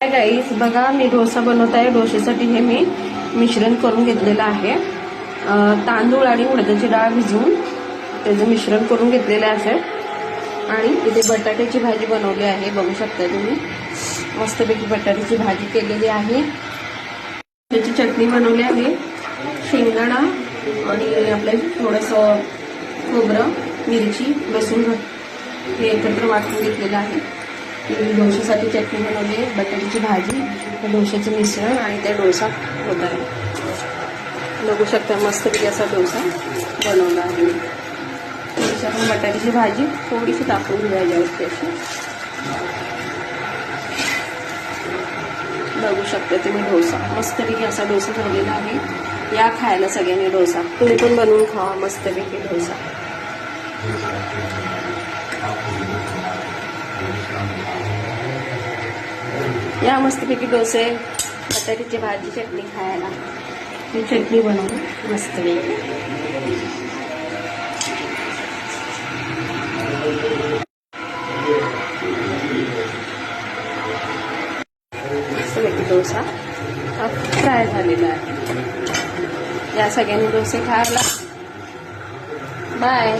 गाईस बघा, मी डोसा बनवत आहे. डोश्यासाठी हे मी मिश्रण करून घेतलेलं आहे. तांदूळ आणि उडदाची डाळ भिजवून त्याचं मिश्रण करून घेतलेलं आहे. आणि इथे बटाट्याची भाजी बनवली आहे, बघू शकता तुम्ही. मस्तपैकी बटाट्याची भाजी केलेली आहे. त्याची चटणी बनवली आहे. शेंगदाणा आणि आपलं थोडंसं खोबरं, मिरची, लसूण हे एकत्र वाटून घेतलेलं आहे. डोश्यासाठी चटणी बनवली आहे, बटाट्याची भाजी, डोश्याचं मिश्रण आणि त्या डोसा होत आहे. बघू शकता मस्तपैकी असा डोसा बनवला आहे. त्याच्यातून बटाट्याची भाजी थोडीशी टाकून घ्यायची असते अशी. बघू शकता तुम्ही डोसा मस्तपैकी असा डोसा ठेवलेला आहे. या खायला सगळ्यांनी डोसा, तुम्ही पण बनवून खावा मस्तपैकी डोसा. या मस्तपैकी डोसे, बटाट्याची भाजी, चटणी खायला. मी चटणी बनवू मस्तपैकी. मस्तपैकी डोसा हा फ्राय झालेला आहे. या सगळ्यांनी डोसे खायला. बाय.